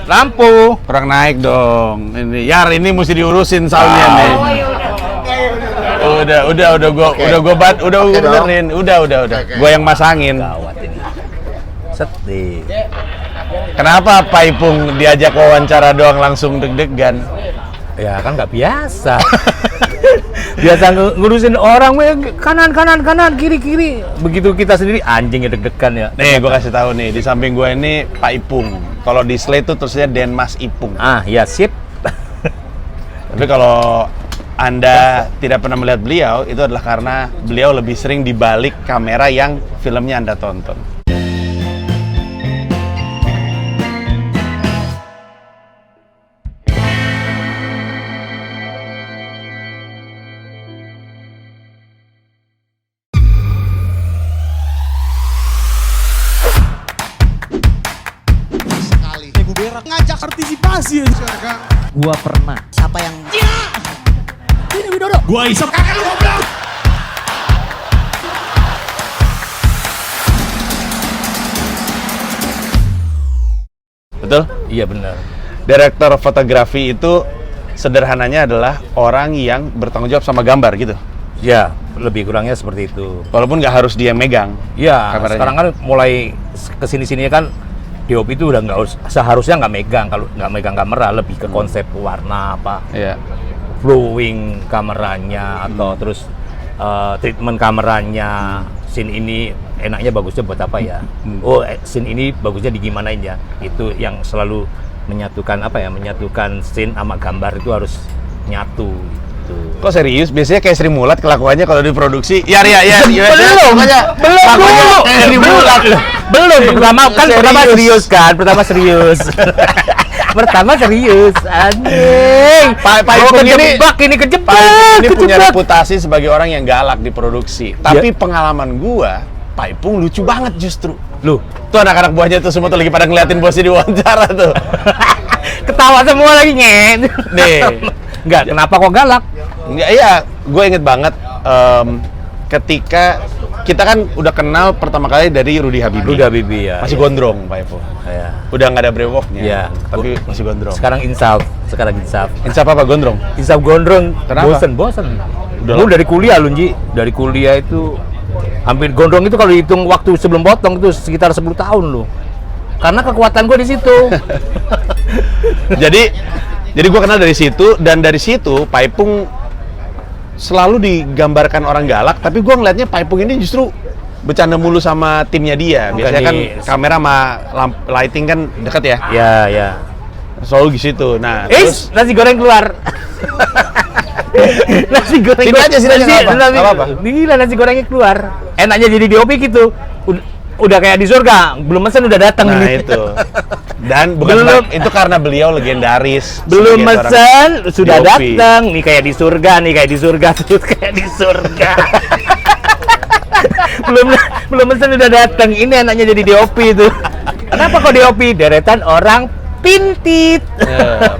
Lampu kurang naik dong. Ini Yar, ini mesti diurusin soundnya nih. Udah gua benerin. Udah. Gua yang masangin. Gawat ini. Sedih. Kenapa Pak Ipung diajak wawancara doang langsung deg-degan? Ya kan nggak biasa. Biasa ngurusin orang kanan kiri. Begitu kita sendiri anjing ya deg-degan ya. Nih, gua kasih tahu nih, di samping gua ini Pak Ipung. Kalau di slide tuh tulisnya Denmas Ipung. Ah, ya sip. Tapi kalau Anda tidak pernah melihat beliau, itu adalah karena beliau lebih sering di balik kamera yang filmnya Anda tonton. Ngajak partisipasi aja. Gua pernah. Siapa yang Ini Widodo. Gua isep kakak lu goblok. Betul? Iya benar. Direktur fotografi itu sederhananya adalah orang yang bertanggung jawab sama gambar gitu. Ya, lebih kurangnya seperti itu. Walaupun nggak harus dia megang. Ya, kameranya. sekarang kan mulai kesini-sininya kan DOP itu udah seharusnya nggak megang, kalau nggak megang kamera lebih ke konsep warna apa, Iya. flowing kameranya atau terus treatment kameranya, scene ini enaknya bagusnya buat apa ya? Oh, scene ini bagusnya digimanain ya? Itu yang selalu menyatukan apa ya? Menyatukan scene sama gambar itu harus nyatu. Gitu. Kok serius? Biasanya kayak Sri Mulat kelakuannya kalau diproduksi. Ya. Belum dulu. Sri Mulat. Belum. Pertama serius. Pertama serius. Anjing. Pak Ipung ini kejebak. Ini punya reputasi sebagai orang yang galak diproduksi. Tapi pengalaman gua, Pak Ipung lucu banget justru. Loh, Tuh anak-anak buahnya tuh semua tuh lagi pada ngeliatin bosnya di wawancara tuh. ketawa semua lagi nyet. Nih. Enggak, kenapa kok galak? Enggak, iya, gue inget banget ketika kita kan udah kenal pertama kali dari Rudy Habibie. Rudy Habibie ya. Masih gondrong Pak Ipung. Ya. Udah nggak ada brewoknya. Iya. Tapi masih gondrong. Sekarang insaf. Insaf apa gondrong? Insaf gondrong. Kenapa? Bosen. Udah Lu lama. dari kuliah lu, Ji. Dari kuliah itu hampir gondrong itu kalau dihitung waktu sebelum potong itu sekitar 10 tahun lu. Karena kekuatan gue di situ. Jadi gue kenal dari situ, dan dari situ Pak Ipung selalu digambarkan orang galak, tapi gue ngeliatnya Pak Ipung ini justru bercanda mulu sama timnya dia. Biasanya kan kamera sama lighting kan dekat ya. Ya. Selalu di situ. Nah, terus nasi goreng keluar. Nasi goreng. Sini aja, nggak apa-apa. Gila, nasi gorengnya keluar. Enaknya jadi DOP gitu. Udah kayak di surga, belum mesen udah datang nah ini. itu. Dan itu karena beliau legendaris. Belum sebagai mesen sudah DOP. datang. Nih kayak di surga tuh kayak di surga. belum mesen udah datang. Ini enaknya jadi DOP itu. Kenapa kok DOP? Deretan orang pintit. Ya,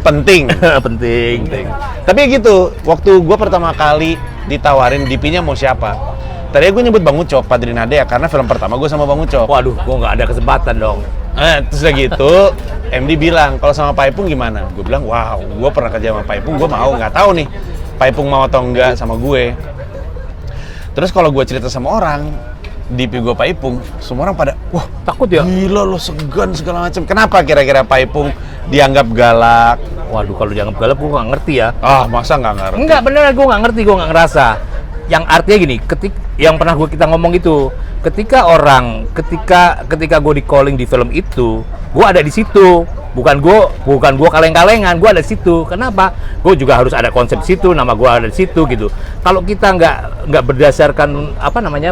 penting. Penting. Tapi gitu, waktu gue pertama kali ditawarin DP-nya mau siapa? Tadi gue nyebut Bang Ucok, Padrinade ya, karena film pertama gue sama Bang Ucok. Waduh, gue nggak ada kesempatan dong. Terus udah gitu, MD bilang, kalau sama Pak Ipung gimana? Gue bilang, wow, gue pernah kerja sama Pak Ipung, gue mau, nggak tahu nih Pak Ipung mau atau enggak sama gue. Terus kalau gue cerita sama orang, DP gue Pak Ipung, semua orang pada, wah Takut ya? gila lo segan segala macam. Kenapa kira-kira Pak Ipung dianggap galak? Waduh, kalau dianggap galak gue nggak ngerti ya. Ah, masa nggak ngerti? Enggak, beneran gue nggak ngerti, gue nggak ngerasa. Yang artinya gini, yang pernah kita ngomong itu, ketika gue di calling di film itu, gue ada di situ, bukan gue kaleng-kalengan, gue ada di situ. Kenapa? Gue juga harus ada konsep situ, nama gue ada di situ gitu. Kalau kita nggak berdasarkan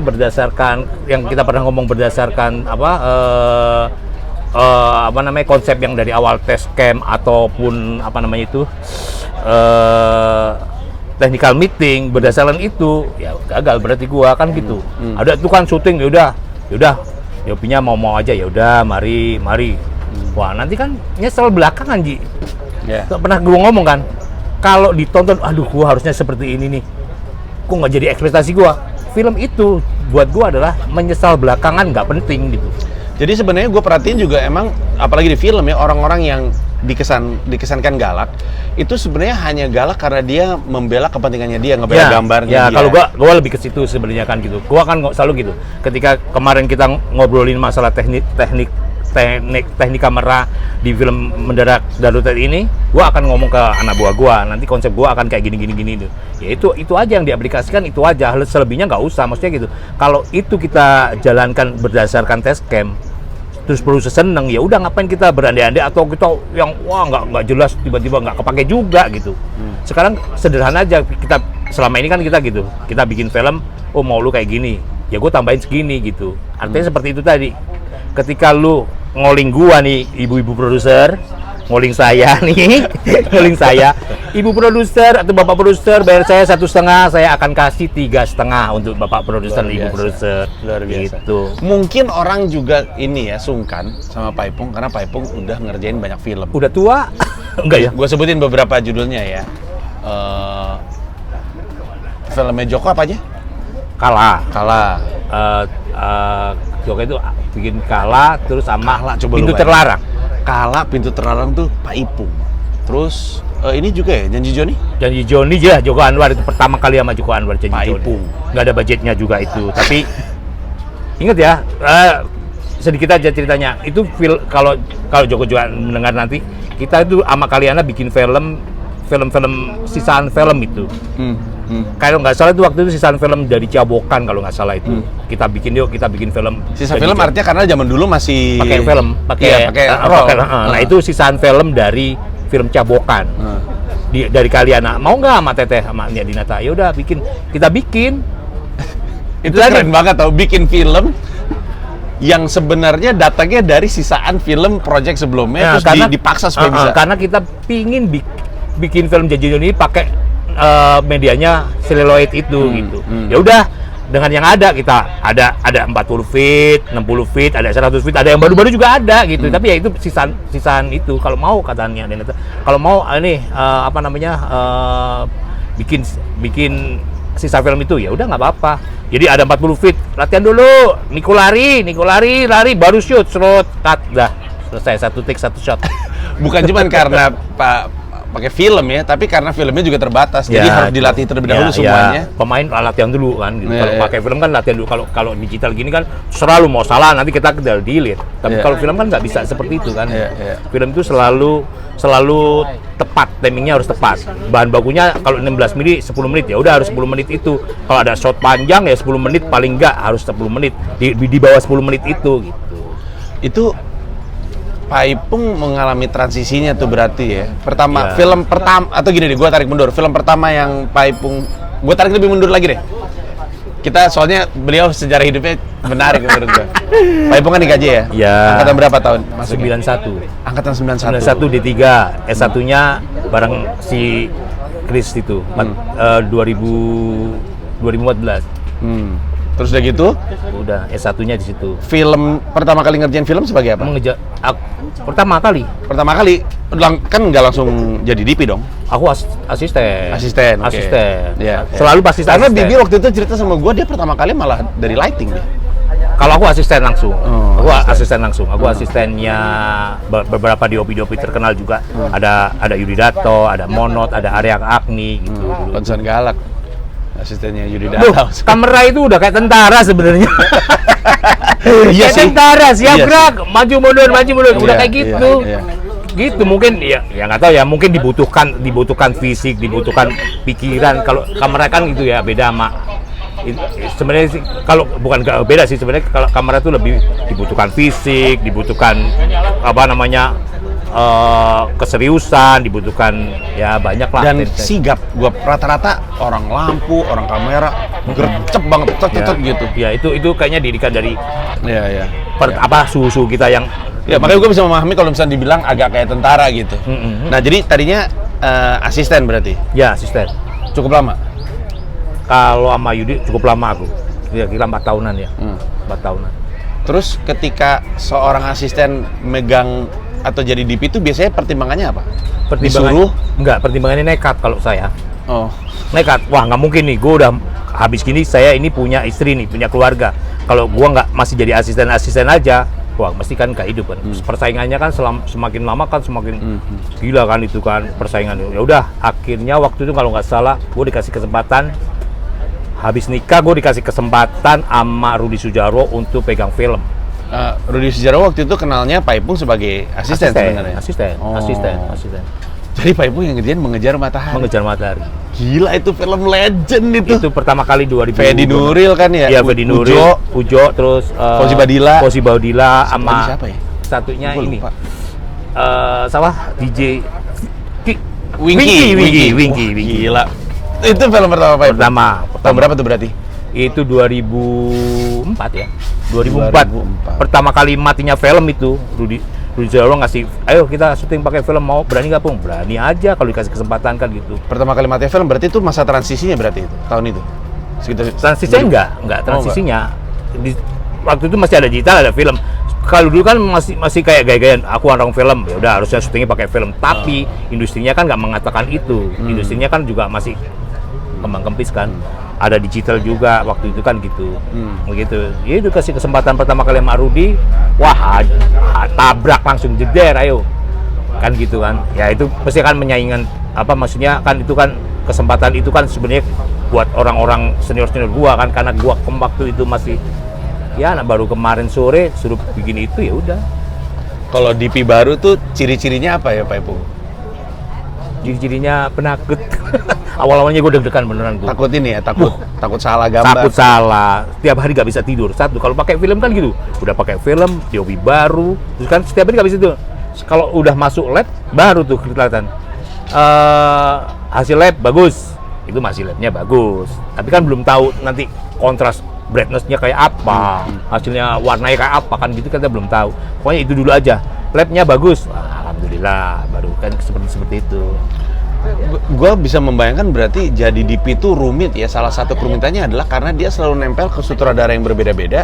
berdasarkan yang kita pernah ngomong berdasarkan konsep yang dari awal test cam ataupun technical meeting berdasarkan itu ya gagal berarti gua kan gitu. Ada tuh kan syuting ya udah DOP-nya mau aja ya udah mari. Wah, nanti kan nyesel belakangan, Ji. Yeah. Pernah gua ngomong kan, kalau ditonton aduh gua harusnya seperti ini nih. Kok nggak jadi ekspektasi gua. Film itu buat gua adalah menyesal belakangan nggak penting gitu. Jadi sebenarnya gue perhatiin juga emang apalagi di film ya, orang-orang yang dikesankan galak itu sebenarnya hanya galak karena dia membela kepentingannya dia, ngebela gambarnya ya, dia. kalau gua lebih ke situ sebenarnya kan gitu. Gua kan selalu gitu. Ketika kemarin kita ngobrolin masalah teknik kamera di film Mendarat Darurat ini, gua akan ngomong ke anak buah gua, nanti konsep gua akan kayak gini tuh. Ya itu aja yang diaplikasikan, itu aja. Selebihnya nggak usah, maksudnya gitu. Kalau itu kita jalankan berdasarkan test cam, terus produser seneng, ya udah ngapain kita berandai-andai atau kita yang wah nggak jelas tiba-tiba nggak kepake juga gitu. Sekarang sederhana aja, kita selama ini kan kita gitu, kita bikin film, oh mau lu kayak gini, ya gue tambahin segini gitu. Artinya seperti itu tadi. Ketika lu ngoling gua nih, ibu-ibu produser, ngoling saya nih, ngoling saya, ibu produser atau bapak produser bayar saya 1,5, saya akan kasih 3,5 untuk bapak produser, ibu produser. Luar biasa. Gitu. Mungkin orang juga ini ya sungkan sama Pak Ipung karena Pak Ipung udah ngerjain banyak film. Udah tua? Enggak ya? Gue sebutin beberapa judulnya ya. Filmnya Joko apa aja? Kala. Joko itu bikin Kala, terus sama Kala, coba Pintu lu bayangin. Terlarang. Kala, Pintu Terlarang tuh Pak Ipung. Terus ini juga ya, Janji Joni? Janji Joni ya, Joko Anwar itu pertama kali sama Joko Anwar Janji Pak Joni. Ipung. Nggak ada budgetnya juga itu, tapi ingat ya, sedikit aja ceritanya. Itu kalau Joko juga mendengar nanti, kita itu sama Kaliana bikin film sisaan film itu. Kalau nggak salah itu waktu itu sisaan film dari Cabokan kalau nggak salah itu. Kita bikin film. Sisa film artinya karena zaman dulu masih pakai film, pakai roll. Nah itu sisaan film dari film Cabokan. Dari Kaliana. Mau nggak sama Teteh sama Nia Dinata? Ya udah kita bikin. Itu keren banget tau, bikin film yang sebenarnya datangnya dari sisaan film project sebelumnya, terus dipaksa supaya bisa. Karena kita pingin bikin film Janji Joni pakai medianya celluloid itu gitu. Ya udah dengan yang ada kita ada 40 feet, 60 feet, ada 100 feet, ada yang baru-baru juga ada gitu. Tapi ya itu sisaan itu kalau mau katanya. Dan kalau mau bikin sisa film itu ya udah nggak apa-apa. Jadi ada 40 feet, latihan dulu, Niko lari, baru shoot, cut, dah selesai, satu take, satu shot. Bukan cuma karena pakai film ya, tapi karena filmnya juga terbatas, jadi harus dilatih terlebih dahulu semuanya. Pemain latihan dulu kan, gitu. Kalau pakai film kan latihan dulu. Kalau digital gini kan selalu mau salah nanti kita delete. Tapi kalau film kan nggak bisa seperti itu kan. Film itu selalu tepat, timingnya harus tepat. Bahan bakunya kalau 16 menit 10 menit ya udah harus 10 menit itu. Kalau ada shot panjang ya 10 menit paling nggak harus 10 menit di bawah 10 menit itu gitu. Itu Pak Ipung mengalami transisinya tuh berarti ya. Film pertama atau gini deh, gue tarik mundur. Film pertama yang Pak Ipung, gue tarik lebih mundur lagi deh. Kita soalnya beliau sejarah hidupnya menarik menurut gue. Pak Ipung kan di KJ ya? Iya. Angkatan berapa tahun? Masuknya? 91. Angkatan 91. 91 D3, S1-nya bareng si Chris itu. 2014. Terus udah gitu? Udah S1-nya di situ. Film pertama kali ngerjain film sebagai apa? Pertama kali Kan nggak langsung jadi DP dong? aku asisten. Asisten. Ya. Selalu pasti Karena asisten. Bibi waktu itu cerita sama gue, dia pertama kali malah dari lighting dia. Kalau aku asisten langsung. Oh, asisten langsung. Aku asistennya beberapa DOP terkenal juga. Ada Yudi Dato, ada Monot, ada Arya Agni gitu. Konsen galak. Asistennya Yudi Duh, Dato. kamera itu udah kayak tentara sebenarnya. Iya kayak sih. tentara, siap Iya gerak, maju mundur, udah kayak gitu. Iya. Gitu mungkin ya nggak tahu ya, mungkin dibutuhkan fisik, dibutuhkan pikiran. Kalau kamera kan gitu ya, beda sama sebenarnya sih, kalau bukan beda sih sebenarnya. Kalau kamera itu lebih dibutuhkan fisik, dibutuhkan keseriusan, dibutuhkan ya banyak lah. Dan sigap, gua rata-rata orang lampu, orang kamera gercep banget, cet gitu. Ya itu kayaknya didikan dari Iya. suhu kita yang. Ya makanya gue bisa memahami kalau misalnya dibilang agak kayak tentara gitu. Nah jadi tadinya asisten berarti? Ya asisten. Cukup lama? Kalau sama Yudi cukup lama aku. Kira-kira 4 tahunan ya. 4 tahunan. Terus ketika seorang asisten megang atau jadi DP itu biasanya pertimbangannya apa? Disuruh? Enggak, pertimbangannya nekat kalau saya. Oh. Nekat. Wah, nggak mungkin nih. Gue udah habis gini, saya ini punya istri nih, punya keluarga. Kalau gue nggak masih jadi asisten aja, wah mesti kan nggak hidup kan. Persaingannya kan semakin lama kan semakin gila kan itu kan persaingan. Ya udah, akhirnya waktu itu kalau nggak salah gue dikasih kesempatan, habis nikah gue dikasih kesempatan sama Rudi Sudjarwo untuk pegang film. Rudi Sudjarwo waktu itu kenalnya Pak Ipung sebagai asisten sebenarnya. Asisten. Jadi Pak Ipung yang ngerjain Mengejar Matahari. Mengejar Matahari. Gila, itu film legend itu. Itu pertama kali 2000. Fedi Nuril kan ya? Iya, Fedi Nuril, Ujo, terus Fauzi Baudila sama siapa ya? satunya Gua ini. lupa. DJ Wingky. Gila. Itu film pertama Pak Ipung? Tahun berapa tuh berarti? Itu 2004 ya. 2004. 2004. Pertama kali matinya film itu Rudi Sudjarwo ngasih, ayo kita syuting pakai film, mau berani nggak Pung? Berani aja kalau dikasih kesempatan kan gitu. Pertama kali mati film berarti itu masa transisinya berarti itu tahun itu. Sekitar Transisinya enggak transisinya. Waktu itu masih ada digital, ada film. Kalau dulu kan masih kayak gaya-gayaan aku orang film, ya udah harusnya syutingnya pakai film. Tapi industrinya kan nggak mengatakan itu. Industrinya kan juga masih kembang kempis kan. Ada digital juga waktu itu kan gitu. Begitu. Ya itu kasih kesempatan pertama kali sama Rudi, wah tabrak langsung jeder, ayo. Kan gitu kan. Ya itu pasti kan menyaingan apa maksudnya kan itu kan kesempatan itu kan sebenarnya buat orang-orang senior-senior gua kan, karena gua waktu itu masih ya anak baru kemarin sore suruh bikin itu, ya udah. Kalau DP baru tuh ciri-cirinya apa ya Pak Ipung? Ciri-cirinya penakut. Awal-awalnya gue deg-degan beneran tuh. Takut ini ya, takut salah gambar. Takut salah. Tiap hari nggak bisa tidur. Satu, kalau pakai film kan gitu. Udah pakai film, POV baru, terus kan setiap hari nggak bisa tidur. Kalau udah masuk lab, baru tuh kelihatan. Hasil lab bagus. Itu masih labnya bagus. Tapi kan belum tahu nanti kontras brightness-nya kayak apa, hasilnya warnanya kayak apa kan gitu, kita belum tahu. Pokoknya itu dulu aja. Labnya bagus, alhamdulillah, baru kan seperti itu. Gue bisa membayangkan berarti jadi DP itu rumit ya. Salah satu kerumitannya adalah karena dia selalu nempel ke sutradara yang berbeda-beda.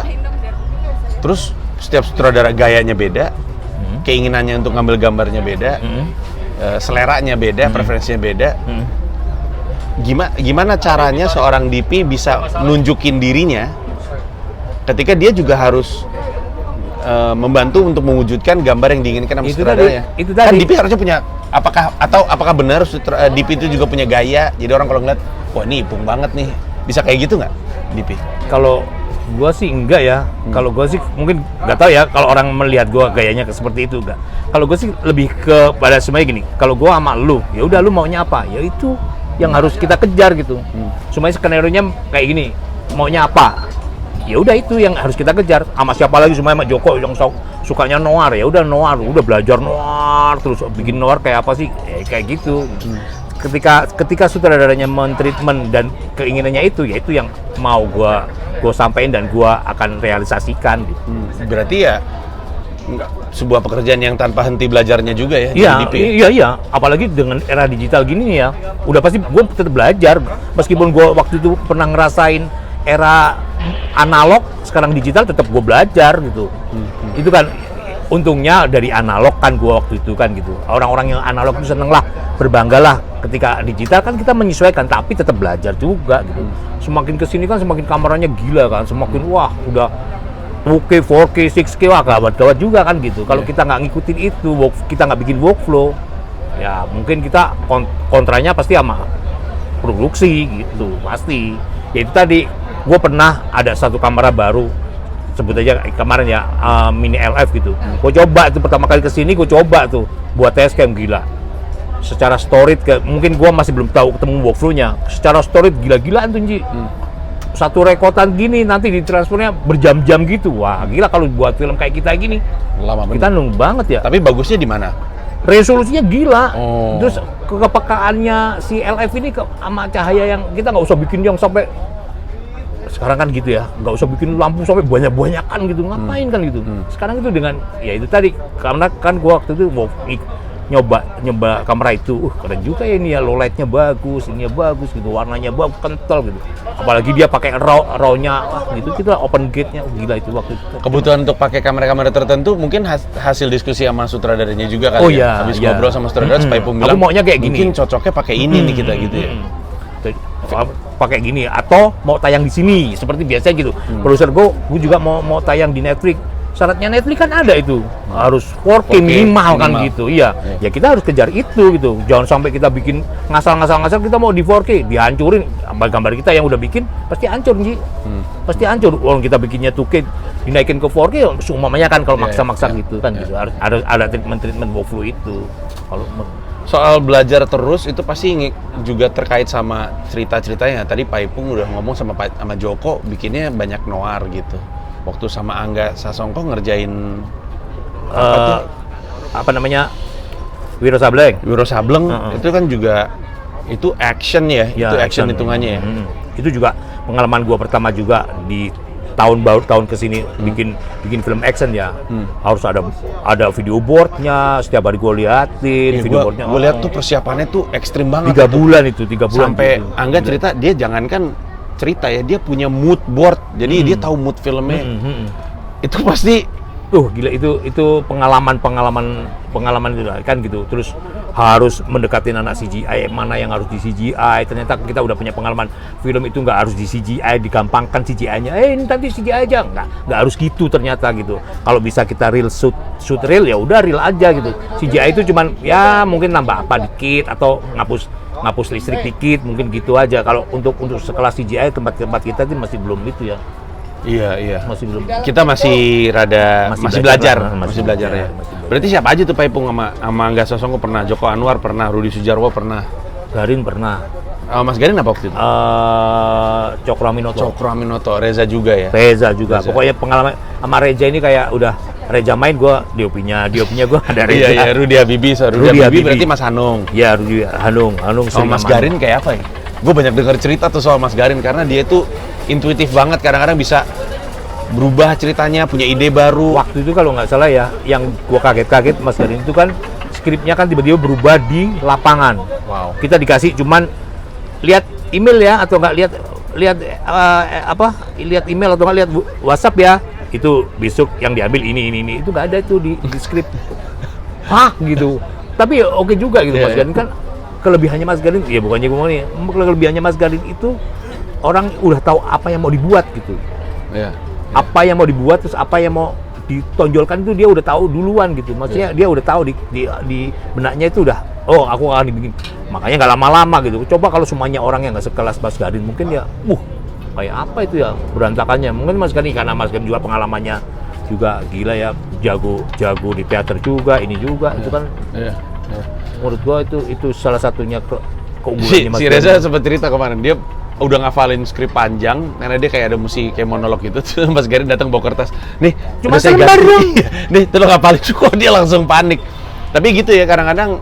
Terus setiap sutradara gayanya beda, keinginannya untuk ngambil gambarnya beda, seleranya beda, preferensinya beda. Gimana caranya seorang DP bisa nunjukin dirinya ketika dia juga harus membantu untuk mewujudkan gambar yang diinginkan sama sutradaranya? Itu tadi. Kan DP harusnya punya, apakah benar DP itu juga punya gaya? Jadi orang kalau ngeliat, wah ini Ipung banget nih, bisa kayak gitu nggak DP? Kalau gua sih enggak ya. Kalau gua sih mungkin nggak tahu ya kalau orang melihat gua gayanya seperti itu enggak. Kalau gua sih lebih ke pada semuanya gini. Kalau gua sama lu, ya udah lu maunya apa? Ya itu yang harus kita kejar gitu. Semuanya skenario-nya kayak gini. Maunya apa? Ya udah itu yang harus kita kejar. Sama siapa lagi, semuanya sama Joko yang sukanya noir, ya udah noir, udah belajar noir terus bikin noir kayak apa sih? Kayak gitu. Ketika sutradaranya mentreatment dan keinginannya itu, ya itu yang mau gua sampein dan gua akan realisasikan gitu. Berarti ya sebuah pekerjaan yang tanpa henti belajarnya juga ya. Iya. Apalagi dengan era digital gini ya, udah pasti gue tetap belajar. Meskipun gue waktu itu pernah ngerasain era analog, sekarang digital tetap gue belajar gitu. Itu kan untungnya dari analog kan gue waktu itu kan gitu. Orang-orang yang analog itu seneng lah, berbanggalah. Ketika digital kan kita menyesuaikan, tapi tetap belajar juga gitu. Semakin kesini kan semakin kameranya gila kan, semakin wah udah 2K, 4K, 6K, wah gawat juga kan gitu. Kalau kita nggak ngikutin itu, kita nggak bikin workflow, ya mungkin kita kontranya pasti sama produksi gitu, pasti. Ya itu tadi, gue pernah ada satu kamera baru, sebut aja kemarin ya, Mini LF gitu. Gue coba itu pertama kali kesini, gue coba tuh buat test cam, gila. Secara storage, mungkin gue masih belum tahu ketemu workflow-nya. Secara storage gila-gilaan tuh Ji. Satu rekotan gini nanti ditransfernya berjam-jam gitu. Wah, gila kalau buat film kayak kita gini. Lama kita nunggu banget ya. Tapi bagusnya di mana? Resolusinya gila. Terus kepekaannya si LF ini sama cahaya yang kita nggak usah bikin yang sampai sekarang kan gitu ya, nggak usah bikin lampu sampai banyak-banyakan gitu, ngapain kan gitu. Sekarang itu dengan ya itu tadi, karena kan gua waktu itu mau nyoba kamera itu, keren juga ya ini ya, low lightnya bagus, ininya bagus gitu, warnanya bagus, kental gitu. Apalagi dia pakai raw-nya, gitu kita open gate-nya, gila itu waktu itu. Kebutuhan untuk pakai kamera-kamera tertentu mungkin hasil diskusi sama sutradaranya juga kan ya. Habis ngobrol sama sutradara, supaya Ipung bilang, aku maunya kayak gini. Mungkin cocoknya pakai ini nih kita gitu ya. Pakai gini atau mau tayang di sini seperti biasa gitu. Produser gue juga mau tayang di Netflix. syaratnya Netflix kan ada itu harus 4K 4K minimal kan minimal. gitu. Iya. Ya kita harus kejar itu gitu. Jangan sampai kita bikin ngasal kita mau di 4K, dihancurin gambar kita yang udah bikin pasti hancur Ji. Pasti hancur. Orang kita bikinnya 2K dinaikin ke 4K semuanya kan kalau maksa-maksa gitu kan gitu. Harus ada treatment workflow itu. Kalau Soal belajar terus itu pasti juga terkait sama cerita-ceritanya. Tadi Pak Ipung udah ngomong sama Joko bikinnya banyak noir gitu. Waktu sama Angga Sasongko ngerjain apa namanya? Wiro Sableng. Wiro Sableng itu kan juga itu action ya, itu action hitungannya ya. Itu juga pengalaman gua pertama juga di tahun kesini bikin film action ya. Harus ada video boardnya, setiap hari gua liatin video boardnya. Gue lihat tuh persiapannya tuh ekstrim banget. 3 bulan itu, 3 bulan. Sampai gitu. Angga cerita dia jangankan cerita ya, dia punya mood board. Jadi dia tahu mood filmnya. Itu pasti Gila itu pengalaman itu kan gitu. Terus harus mendekatin anak CGI, mana yang harus di CGI. Ternyata kita udah punya pengalaman film itu nggak harus di CGI, digampangkan CGI-nya. Ini nanti CGI aja, nggak harus gitu ternyata gitu. Kalau bisa kita real shoot real ya udah real aja gitu. CGI itu cuman ya mungkin nambah apa dikit atau ngapus listrik dikit, mungkin gitu aja. Kalau untuk sekelas CGI tempat kita itu masih belum gitu ya. Iya. Masih belum. Kita masih masih belajar ya. Masih belajar. Berarti siapa aja tuh Pak Ipung sama Angga Sasongko pernah, Joko Anwar pernah, Rudi Sudjarwo pernah. Garin pernah. Mas Garin apa waktu itu? Cokro Aminoto, Reza juga ya. Reza. Pokoknya pengalaman sama Reza ini kayak udah Reza main gua DOP-nya gua ada Reza. Iya, Rudi Habibie, Rudi Habibie berarti Mas Hanung. Iya, Rudi Hanung Sama Mas Garin kayak apa ya? Gue banyak dengar cerita tuh soal Mas Garin karena dia tuh intuitif banget, kadang-kadang bisa berubah ceritanya, punya ide baru. Waktu itu kalau nggak salah ya, yang gua kaget Mas Garin itu kan skripnya kan tiba-tiba berubah di lapangan. Wow. Kita dikasih cuman lihat email ya atau nggak lihat email atau nggak lihat WhatsApp ya, itu besok yang diambil ini itu nggak ada itu di skrip. Hah gitu. Tapi oke juga gitu. Mas Garin kan kelebihannya Mas Garin, ya bukannya gue mau nih, kelebihannya Mas Garin itu orang udah tahu apa yang mau dibuat gitu. Apa yang mau dibuat, terus apa yang mau ditonjolkan itu dia udah tahu duluan gitu. Maksudnya dia udah tahu di benaknya itu udah, aku akan dibikin. Makanya nggak lama-lama gitu. Coba kalau semuanya orang yang nggak sekelas Mas Garin mungkin ya, kayak apa itu ya berantakannya. Mungkin Mas Garin karena Mas Garin juga pengalamannya juga gila ya, jago di teater juga, ini juga itu kan. Menurut gua itu salah satunya keunggulannya Mas si Reza sempat cerita kemarin dia udah ngafalin skrip panjang karena dia kayak ada kayak monolog gitu. Terus Mas Garin datang bawa kertas, nih cuma saya selembar ganti. dong. Nih tolong ngafalin. Kok dia langsung panik. Tapi gitu ya, kadang-kadang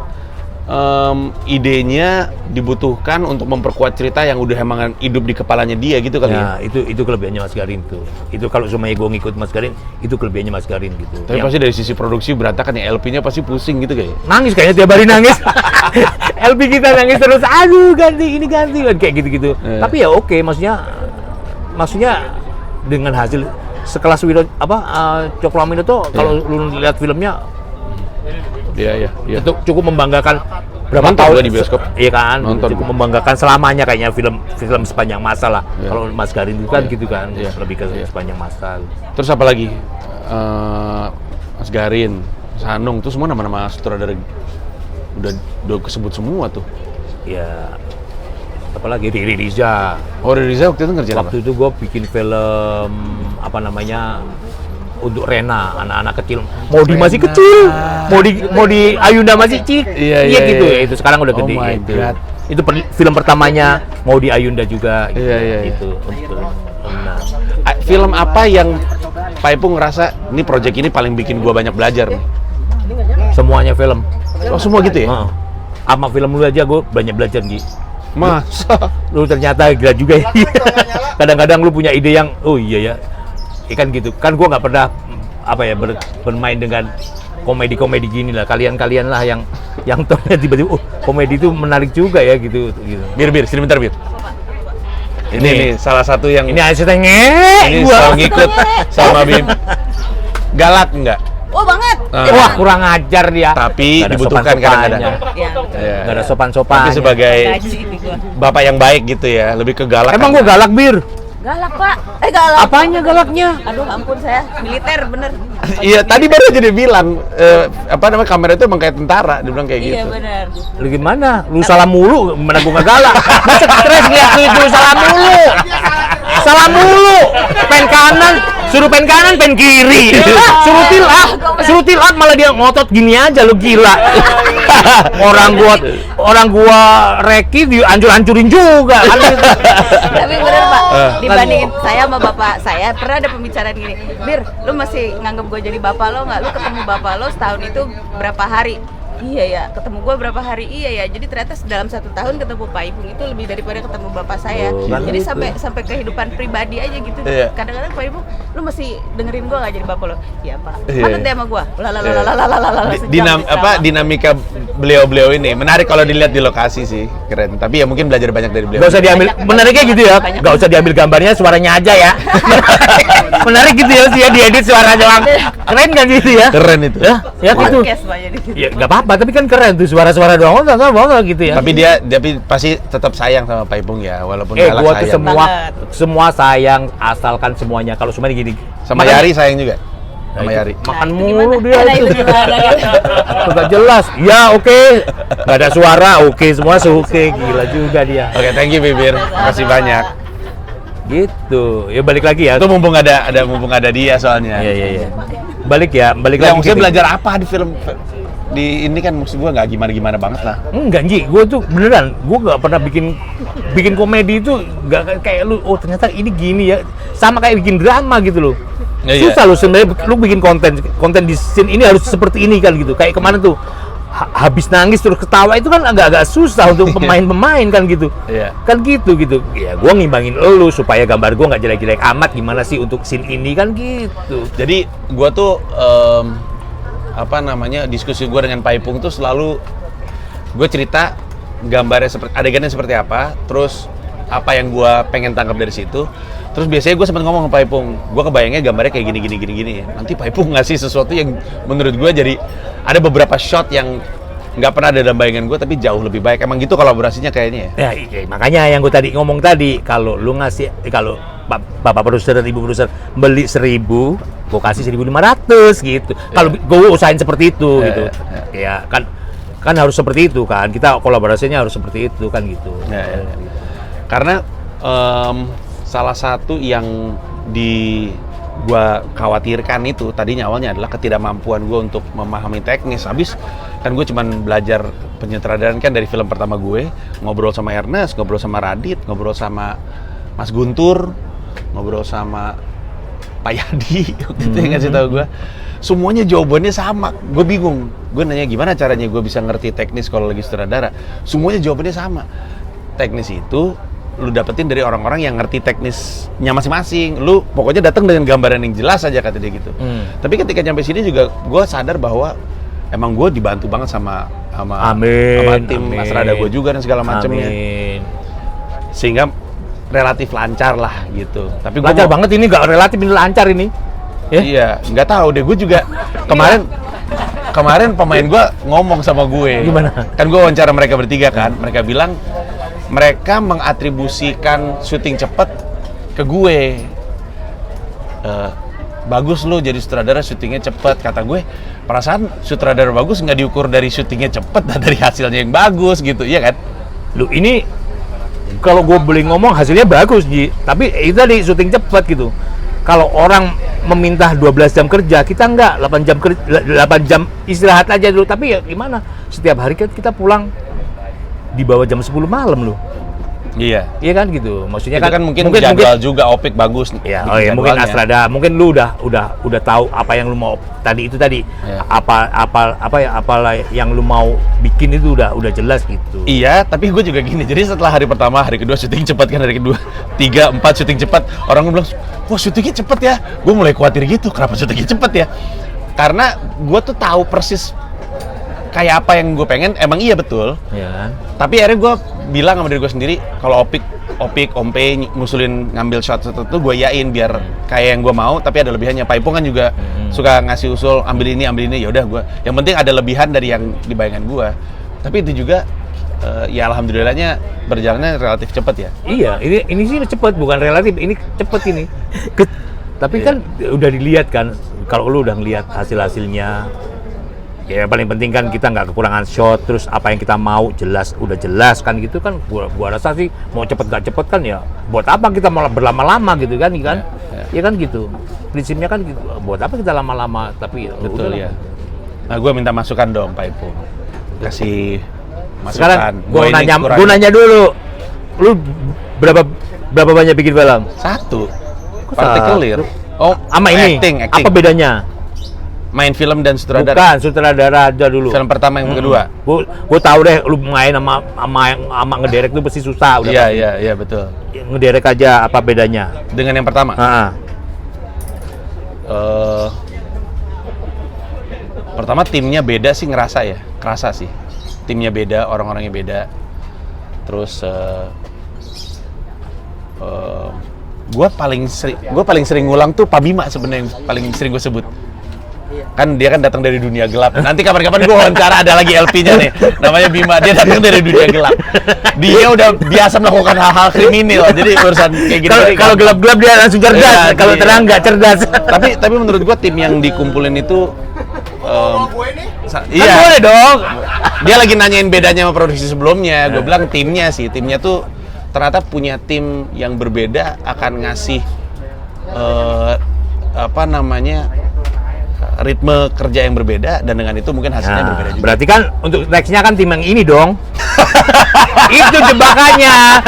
idenya dibutuhkan untuk memperkuat cerita yang udah emang hidup di kepalanya dia gitu kali ya. Itu kelebihannya Mas Garin tuh. Itu kalau semuanya gue ngikut Mas Garin, itu kelebihannya Mas Garin gitu. Tapi pasti dari sisi produksi berantakan ya, LP-nya pasti pusing gitu kayaknya. Nangis kayaknya tiap hari nangis. LP kita nangis terus, aduh ganti kan kayak gitu-gitu. Tapi ya oke, maksudnya dengan hasil sekelas Cokro Aminoto kalau lu lihat filmnya Iya. itu cukup membanggakan. Berapa Nonton tahun di bioskop? Iya kan, Nonton. cukup membanggakan selamanya kayaknya film sepanjang masa lah. Kalau Mas Garin itu kan gitu kan, lebih ke sepanjang masa. Terus apa lagi? Mas Garin, Mas Hanung, itu semua nama-nama sutradara udah kesebut semua tuh. Ya, apalagi Riri Riza. Riri Riza waktu itu ngerjain apa? Waktu itu gue bikin film untuk Rena, anak-anak kecil. Modi masih kecil, Modi Ayunda masih cik. Iya, gitu ya. Itu sekarang udah gede. my Gitu. God. Itu film pertamanya Modi Ayunda juga. Gitu. Iya. Itu. Nah, Film apa yang Pak Ipung ngerasa ini project ini paling bikin gua banyak belajar nih? semuanya film. Semua gitu ya? Sama film lu aja gue banyak belajar Gi. Masa? Lu ternyata gila juga ya. Kadang-kadang lu punya ide yang iya ya. Kan gitu. Kan gue nggak pernah bermain dengan komedi-komedi gini lah. Kalian lah yang tiba-tiba komedi itu menarik juga ya gitu. Bir, sini bentar, Bir. Ini salah satu yang Ini asisten ini selalu ngikut sama Bim. Galak enggak? Oh banget. Wah kurang ajar dia. Tapi Nggak ada dibutuhkan kadang-kadang. Ya. Nggak ada sopan-sopan. Tapi sebagai Gaji ini gua. bapak yang baik gitu ya, lebih ke galak. Emang kan? gue galak Bir? Galak pak, galak. Apanya galaknya? Aduh ampun saya militer bener. Iya, tadi baru aja dia bilang kamera itu emang kayak tentara, dia bilang kayak Iya gitu. benar. Lu gimana? Lu salah mulu, gimana gua nggak galak? Gua stres lihat lu salah mulu. Salah mulu. Pen kanan, suruh pen kanan, pen kiri. Suruh tilt up malah dia ngotot gini aja, lu gila. orang gua reki dihancur-hancurin juga. Tapi bener pak, dibandingin saya sama bapak saya pernah ada pembicaraan gini, Bir, lu masih nganggap gue jadi bapak lo nggak? Lu ketemu bapak lo setahun itu berapa hari? Iya ya, ketemu gue berapa hari? Iya ya, jadi ternyata dalam 1 tahun ketemu Pak Ipung itu lebih daripada ketemu bapak saya. Jadi sampai kehidupan pribadi aja gitu. Iya. Kadang-kadang Pak Ipung, lu masih dengerin gue nggak jadi bapak lo? Iya pak. Iya. Manut deh sama gue. Lalalalalalala. Dinamika beliau-beliau ini menarik kalau dilihat di lokasi sih, keren. Tapi ya mungkin belajar banyak dari beliau. Gak usah diambil, Banyak, menariknya gitu ya. banyak. Gak usah diambil gambarnya, suaranya aja ya. Menarik gitu ya sih ya, diedit suara doang. Keren kan gitu ya? Keren itu. Ya gitu. Podcast pak jadi. Ya nggak apa-apa, tapi kan keren tuh suara-suara doang, nggak gitu ya. Tapi dia pasti tetap sayang sama Pak Ipung ya, walaupun galak gua tuh sayang. semua sayang, asalkan semuanya. Kalau semuanya gini. Sama Yari sayang juga. Sama Nah, Yari. Makan Nah, itu mulu gimana? dia Nah, itu. itu gimana gitu? Nggak jelas. Ya oke. Nggak ada suara, oke semua oke. Gila juga dia. Oke, thank you Bibir. Makasih banyak. Gitu. Ya balik lagi ya. Itu mumpung ada dia soalnya. Iya. Balik Ya, lagi. maksudnya gitu. belajar apa di film di ini kan maksud gua nggak gimana banget lah. Enggak, Ji. Gue tuh beneran, gue nggak pernah bikin komedi itu nggak kayak lu. Oh ternyata ini gini ya, sama kayak bikin drama gitu loh. Ya, Susah loh sebenarnya. Lu bikin konten di scene ini harus seperti ini kan gitu. Kayak kemarin tuh habis nangis terus ketawa itu kan agak susah untuk pemain-pemain kan gitu. Iya. Kan gitu. Ya gue ngimbangin lu supaya gambar gue nggak jelek-jelek amat. Gimana sih untuk scene ini kan gitu. Jadi gua tuh diskusi gua dengan Pak Ipung tuh selalu gue cerita gambarnya adegannya seperti apa, terus apa yang gua pengen tangkap dari situ. Terus biasanya gue sempat ngomong ke Pak Ipung, gue kebayangnya gambarnya kayak gini. Nanti Pak Ipung ngasih sesuatu yang menurut gue jadi ada beberapa shot yang nggak pernah ada dalam bayangan gue, tapi jauh lebih baik. Emang gitu kolaborasinya kayaknya ya? Ya, makanya yang gue ngomong tadi, kalau lu ngasih, kalau bapak produser dan ibu produser beli 1.000, gue kasih 1.500 gitu. Kalau gue usahain seperti itu gitu. Ya kan harus seperti itu kan. Kita kolaborasinya harus seperti itu kan gitu. Ya. Karena salah satu yang gua khawatirkan itu tadinya awalnya adalah ketidakmampuan gue untuk memahami teknis. Habis kan gue cuman belajar penyutradaraan kan dari film pertama gue, ngobrol sama Ernest, ngobrol sama Radit, ngobrol sama Mas Guntur, ngobrol sama Pak Yadi waktu itu yang ngasih tahu gue. Semuanya jawabannya sama. Gue bingung. Gue nanya gimana caranya gue bisa ngerti teknis kalau lagi sutradara. Semuanya jawabannya sama. Teknis itu lu dapetin dari orang-orang yang ngerti teknisnya masing-masing. Lu pokoknya datang dengan gambaran yang jelas aja, kata dia gitu. Tapi ketika nyampe sini juga gue sadar bahwa emang gue dibantu banget sama tim Mas Rada gue juga dan segala macamnya. Sehingga relatif lancar lah gitu. Tapi Lancar banget ini, nggak relatif, ini lancar ini. Iya, nggak tahu deh. Gue juga kemarin pemain gue ngomong sama gue. Gimana? Kan gue wawancara mereka bertiga kan. Mereka bilang mereka mengatribusikan syuting cepat ke gue. Bagus lu jadi sutradara syutingnya cepat, kata gue. Perasaan sutradara bagus nggak diukur dari syutingnya cepat, dari hasilnya yang bagus gitu, iya kan? Lu ini kalau gue boleh ngomong hasilnya bagus, Ji. Tapi itu tadi syuting cepat gitu. Kalau orang meminta 12 jam kerja, kita enggak, 8 jam istirahat aja dulu. Tapi ya gimana? Setiap hari kita pulang di bawah jam 10 malam loh. Iya. Iya kan gitu. Maksudnya Itu kan mungkin jadwal juga opik bagus. Ya, mungkin Astrada, mungkin lu udah tahu apa yang lu mau itu tadi. Ya. Apa yang lu mau bikin itu udah jelas gitu. Iya, tapi gue juga gini. Jadi setelah hari pertama, hari kedua syuting cepat kan, hari kedua 3, 4 syuting cepat. Orang bilang, "Wah, syutingnya cepat ya." Gue mulai khawatir gitu, kenapa syutingnya cepat ya? Karena gue tuh tahu persis kayak apa yang gue pengen. Emang iya betul. Iya kan? Tapi akhirnya gue bilang sama diri gue sendiri, kalau opik Ompe ngusulin ngambil shot tertentu, gue yain biar kayak yang gue mau, tapi ada lebihannya. Pak Ipung kan juga suka ngasih usul, ambil ini, ya udah gue. Yang penting ada lebihan dari yang di bayangan gue. Tapi itu juga ya alhamdulillahnya berjalannya relatif cepat ya. Iya, ini sih cepet, bukan relatif, ini cepet ini. Tapi kan udah dilihat kan, kalau lu udah ngelihat hasil-hasilnya, ya yang paling penting kan kita nggak kekurangan shot, terus apa yang kita mau udah jelas kan gitu kan. Gua rasa sih mau cepet nggak cepet kan ya, buat apa kita malah berlama-lama gitu kan, ya kan gitu. Prinsipnya kan gitu, buat apa kita lama-lama, tapi ya Betul udahlah. ya. Nah, gue minta masukan dong, Pak Ipung. Kasih masukan. Sekarang Gua gue nanya dulu, lu berapa banyak bikin film? satu. Partikelir. Oh, Sama ini, acting. apa bedanya? Main film dan sutradara. Bukan, sutradara aja dulu. Film pertama yang kedua. Gue tahu deh, lu main sama ngederek tuh pasti susah. Udah Iya, betul. ngederek aja, apa bedanya? Dengan yang pertama. Pertama timnya beda sih, kerasa sih. Timnya beda, orang-orangnya beda. Terus gue paling sering ngulang tuh Pak Bima sebenarnya, yang paling sering gue sebut. Kan dia kan datang dari dunia gelap. Nanti kapan-kapan gue wawancara, ada lagi LP-nya nih. Namanya Bima, dia datang dari dunia gelap. Dia udah biasa melakukan hal-hal kriminal. Jadi urusan kayak gini. Kalau gelap-gelap dia langsung cerdas, Iya, kalau iya. terang nggak cerdas. Tapi menurut gue tim yang dikumpulin itu Kan boleh dong. Dia lagi nanyain bedanya sama produksi sebelumnya. Gue bilang timnya tuh ternyata punya tim yang berbeda, akan ngasih ritme kerja yang berbeda, dan dengan itu mungkin hasilnya berbeda juga. Berarti kan untuk nextnya kan tim yang ini dong. Itu jebakannya.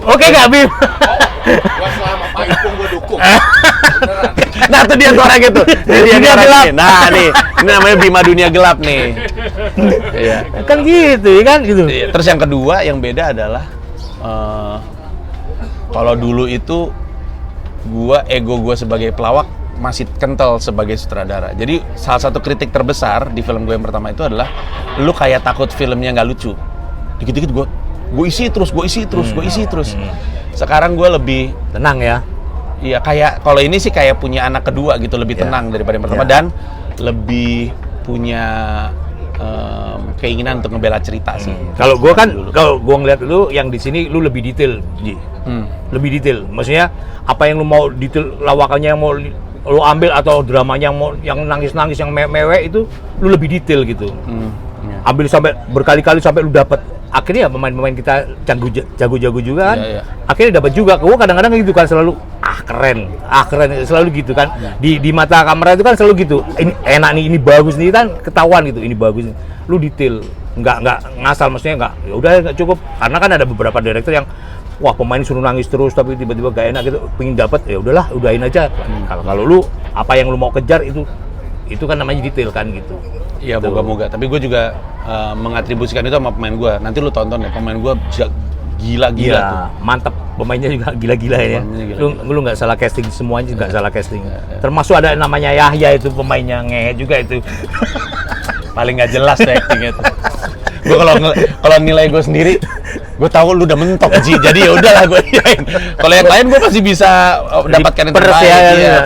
Oke nggak, Bim? Gua selama Pak Ipung gua dukung. Nah, itu dia orang gitu. Dia Dunia orang gelap. nih. Nah, nih. Ini namanya Bima dunia gelap nih. Iya. Kan gitu, ya kan gitu. Iya. Terus yang kedua yang beda adalah kalau dulu itu ego gua sebagai pelawak masih kental sebagai sutradara. Jadi salah satu kritik terbesar di film gue yang pertama itu adalah lu kayak takut filmnya nggak lucu. Dikit-dikit gue isi terus. Sekarang gue lebih Tenang ya. iya, kayak kalau ini sih kayak punya anak kedua gitu, lebih tenang daripada yang pertama, dan lebih punya keinginan untuk ngebela cerita sih. Kalau gue kan, kalau gue ngeliat lu yang di sini lu lebih detail, Ji. Lebih detail. Maksudnya apa yang lu mau detail, lawakannya yang mau lu ambil, atau dramanya yang nangis-nangis, yang mewek itu lu lebih detail gitu. Ambil sampai berkali-kali sampai lu dapat. Akhirnya pemain-pemain kita jago-jago juga kan. Iya. Akhirnya dapat juga. Gue kadang-kadang gitu kan, selalu keren, selalu gitu kan. Di mata kamera itu kan selalu gitu. Ini enak nih, ini bagus nih kan, ketahuan gitu. Ini bagus nih. Lu detail, nggak ngasal, maksudnya nggak. Ya udah nggak cukup. Karena kan ada beberapa direktur yang wah pemain suruh nangis terus tapi tiba-tiba gak enak gitu, pengen dapat, ya udahlah udahin aja. Kalau lu apa yang lu mau kejar itu kan namanya detail kan gitu. Iya, moga-moga. Tapi gue juga mengatribusikan itu sama pemain gue. Nanti lu tonton ya, pemain gue gila-gila tuh. Mantap, pemainnya juga gila-gila ya. Pemainnya gila-gila. Lu nggak salah casting, semuanya nggak salah casting. Termasuk ada namanya Yahya itu, pemainnya ngehe juga itu. Paling nggak jelas deh actingnya tuh. Gue kalau nilai gue sendiri, gue tahu lu udah mentok Ji, jadi ya udahlah gue iyain. Kalau yang lain gue pasti bisa dapatkan yang terbaik.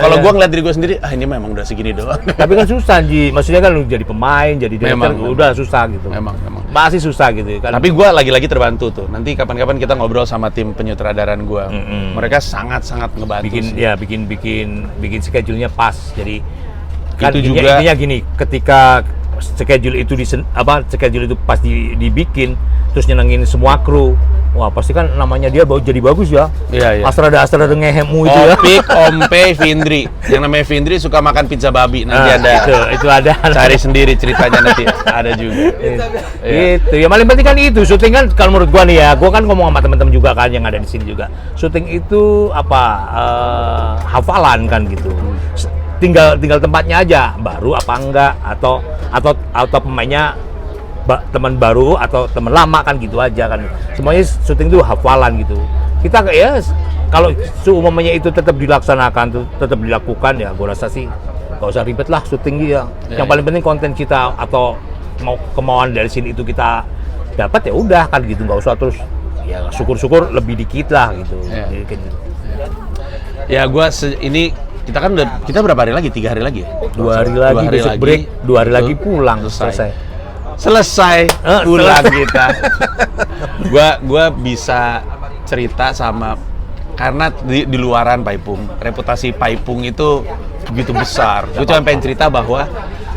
Kalau gue ngeliat diri gue sendiri, ini memang udah segini doang. Tapi kan susah Ji, maksudnya kan lu jadi pemain, jadi director, udah susah gitu. Memang. Masih susah gitu kan. Tapi gue lagi-lagi terbantu tuh. Nanti kapan-kapan kita ngobrol sama tim penyutradaran gue. Mereka sangat-sangat ngebantu. Bikin schedule-nya pas. Jadi kan itu juga intinya gini, ketika schedule itu schedule itu pas dibikin, terus nyenengin semua kru, wah pasti kan namanya dia jadi bagus ya. Iya. Astrada ngehemu itu ya. Opik, Ompe, Vindri. Yang namanya Vindri suka makan pizza babi. Nanti ada. Itu ada. Cari sendiri ceritanya nanti. Ada juga. Gitu. Ya paling penting kan itu, syuting kan kalau menurut gua nih ya, gua kan ngomong sama teman-teman juga kan yang ada di sini juga. Syuting itu hafalan kan gitu. Tinggal tempatnya aja, baru apa enggak, atau pemainnya teman baru atau teman lama kan gitu aja kan. Semuanya syuting itu hafalan gitu. Kita ya kalau seumumnya itu tetap dilaksanakan, tetap dilakukan, ya gue rasa sih nggak usah ribet lah syuting ya. Yang paling penting konten kita atau kemauan dari sini itu kita dapat, ya udah kan gitu, nggak usah terus ya syukur-syukur lebih dikit lah gitu. Ya gue ini kita berapa hari lagi? 3 hari lagi ya? 2 hari lagi, besok break, 2 hari lagi pulang, selesai. Pulang kita. Gua bisa cerita sama, karena di luaran Paipung, reputasi Paipung itu begitu besar. Gue cuma pengen cerita bahwa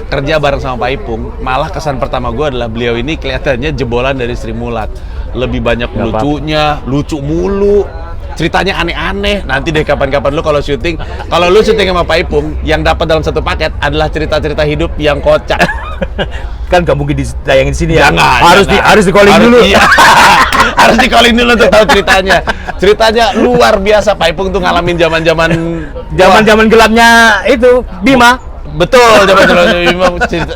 kerja bareng sama Paipung, malah kesan pertama gue adalah beliau ini kelihatannya jebolan dari Sri Mulat. Lebih banyak lucunya, lucu mulu. Ceritanya aneh-aneh. Nanti deh kapan-kapan lu kalau syuting sama Paipung, yang dapat dalam satu paket adalah cerita-cerita hidup yang kocak. Kan gak mungkin ditayangin sini ya. Jangan. Harus di-calling dulu. Iya. Harus di-calling dulu untuk tahu ceritanya. Ceritanya luar biasa. Paipung tuh ngalamin zaman gelapnya itu Bima. Betul,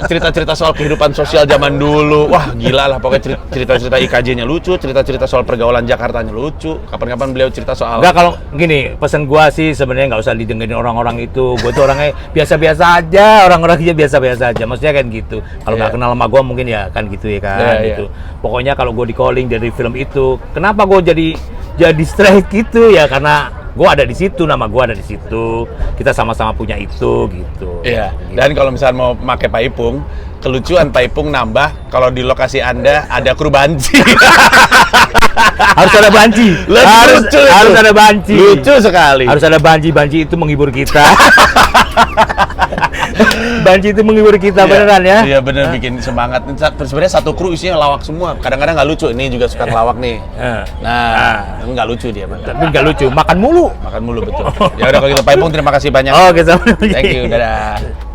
cerita-cerita soal kehidupan sosial zaman dulu. Wah, gila lah, pokoknya cerita-cerita IKJ-nya lucu, cerita-cerita soal pergaulan Jakartanya lucu. Kapan-kapan beliau cerita soal... Enggak, kalau gini, pesan gua sih sebenarnya nggak usah didengerin orang-orang itu. Gua tuh orangnya biasa-biasa aja, orang-orangnya biasa-biasa aja. Maksudnya kan gitu. Kalau nggak kenal sama gua mungkin ya kan gitu ya kan, gitu. Pokoknya kalau gua di calling dari film itu, kenapa gua jadi straight gitu ya, karena gue ada di situ, nama gue ada di situ, kita sama-sama punya itu gitu. Iya. Dan kalau misalnya mau pakai Paipung, kelucuan Paipung nambah kalau di lokasi Anda ada kru banci. Harus ada banci. Harus ada banci. Lucu sekali. Harus ada banci itu menghibur kita. Banci itu menghibur kita beneran ya. Iya bener, bikin semangat. Sebenarnya satu kru isinya lawak semua. Kadang-kadang nggak lucu. Ini juga suka ngelawak nih. Nah, tapi nggak lucu dia. Tapi nggak lucu. Makan mulu betul. Ya udah kalau gitu Paipung, terima kasih banyak. Oh, gitu. Thank you. Dadah.